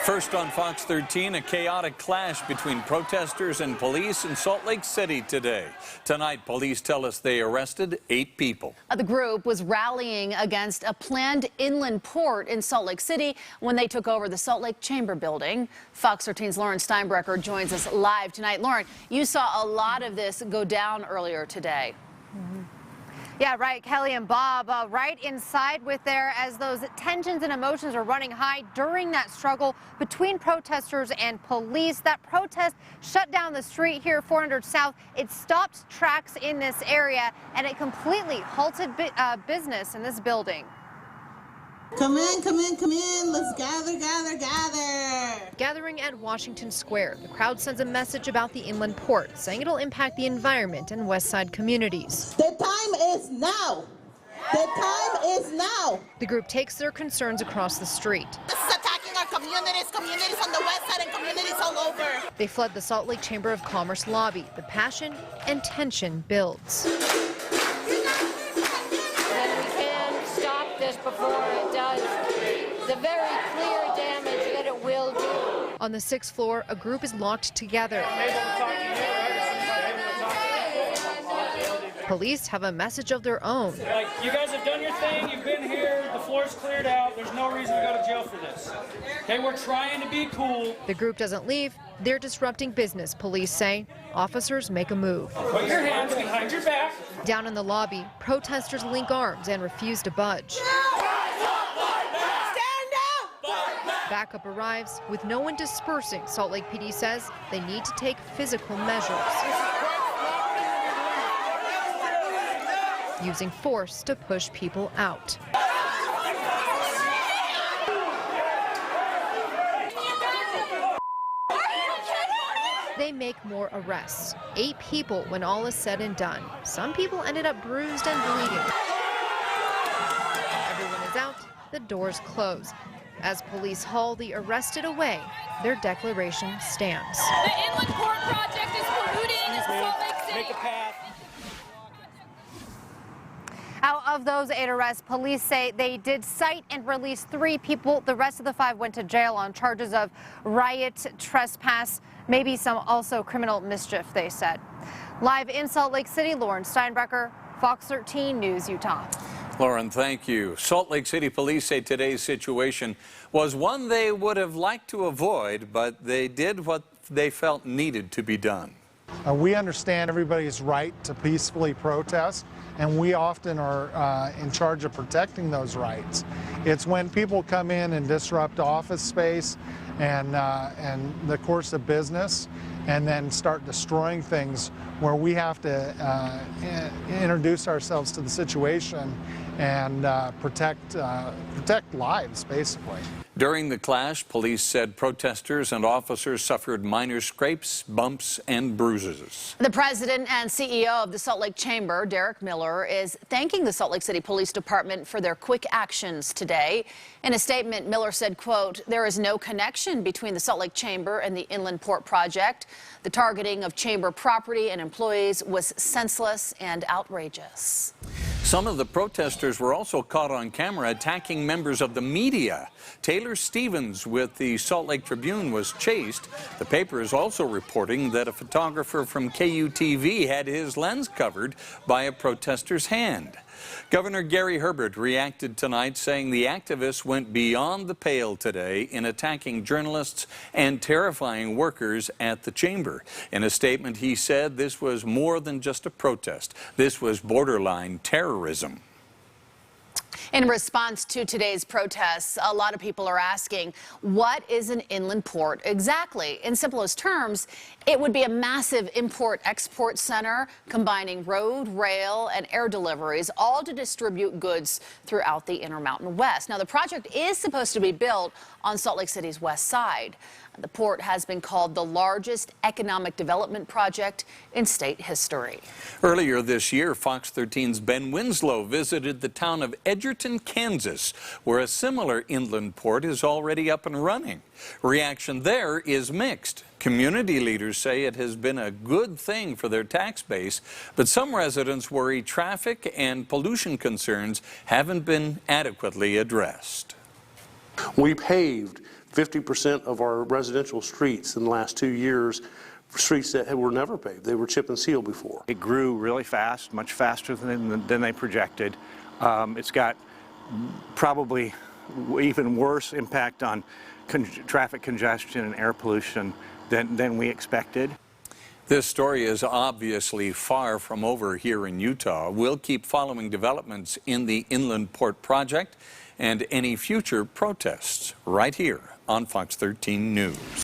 First on Fox 13, a chaotic clash between protesters and police in Salt Lake City today. Tonight, police tell us they arrested 8 people. The group was rallying against a planned inland port in Salt Lake City when they took over the Salt Lake Chamber building. Fox 13's Lauren Steinbrecher joins us live tonight. Lauren, you saw a lot of this go down earlier today. Yeah, right, Kelly and Bob, right inside with there as those tensions and emotions are running high during that struggle between protesters and police. That protest shut down the street here, 400 South. It stopped tracks in this area, and it completely halted business in this building. Come in, come in, come in. Let's gather, gather, gather. Gathering at Washington Square, the crowd sends a message about the inland port, saying it'll impact the environment and West Side communities. The time is now. The time is now. The group takes their concerns across the street. This is attacking our communities on the West Side and communities all over. They flood the Salt Lake Chamber of Commerce lobby. The passion and tension builds. Before it does the very clear damage that it will do. On the 6th floor, a group is locked together. Police have a message of their own. Like, you guys have done your thing, you've been here, the floor's cleared out, there's no reason to go to jail for this. Okay, we're trying to be cool. The group doesn't leave, they're disrupting business, police say. Officers make a move. Put your hands behind your back. Down in the lobby, protesters link arms and refuse to budge. Backup arrives with no one dispersing. Salt Lake PD says they need to take physical measures, using force to push people out. They make more arrests. 8 people when all is said and done. Some people ended up bruised and bleeding. Everyone is out, the doors close. As police haul the arrested away, their declaration stands. The inland port project is polluting Salt Lake City. Make a path. Out of those 8 arrests, police say they did cite and release 3 people. The rest of the 5 went to jail on charges of riot, trespass, maybe some also criminal mischief, they said. Live in Salt Lake City, Lauren Steinbrecher, Fox 13 News, Utah. Lauren, thank you. Salt Lake City police say today's situation was one they would have liked to avoid, but they did what they felt needed to be done. We understand everybody's right to peacefully protest, and we often are in charge of protecting those rights. It's when people come in and disrupt office space and the course of business and then start destroying things where we have to introduce ourselves to the situation and protect lives, basically. During the clash, police said protesters and officers suffered minor scrapes, bumps, and bruises. The president and CEO of the Salt Lake Chamber, Derek Miller, is thanking the Salt Lake City Police Department for their quick actions today. In a statement, Miller said, quote, "There is no connection between the Salt Lake Chamber and the Inland Port project. The targeting of Chamber property and employees was senseless and outrageous." Some of the protesters were also caught on camera attacking members of the media. Taylor Stevens with the Salt Lake Tribune was chased. The paper is also reporting that a photographer from KUTV had his lens covered by a protester's hand. Governor Gary Herbert reacted tonight, saying the activists went beyond the pale today in attacking journalists and terrifying workers at the chamber. In a statement, he said this was more than just a protest. This was borderline terrorism. In response to today's protests, a lot of people are asking, what is an inland port exactly? In simplest terms, it would be a massive import-export center combining road, rail, and air deliveries, all to distribute goods throughout the Intermountain West. Now, the project is supposed to be built on Salt Lake City's west side. The port has been called the largest economic development project in state history. Earlier this year, Fox 13's Ben Winslow visited the town of Edgerton, Kansas, where a similar inland port is already up and running. Reaction there is mixed. Community leaders say it has been a good thing for their tax base, but some residents worry traffic and pollution concerns haven't been adequately addressed. We paved 50% of our residential streets in the last 2 years, streets that were never paved. They were chip and seal before. It grew really fast, much faster than they projected. It's got probably even worse impact on traffic congestion and air pollution than we expected. This story is obviously far from over here in Utah. We'll keep following developments in the Inland Port project and any future protests right here on Fox 13 News.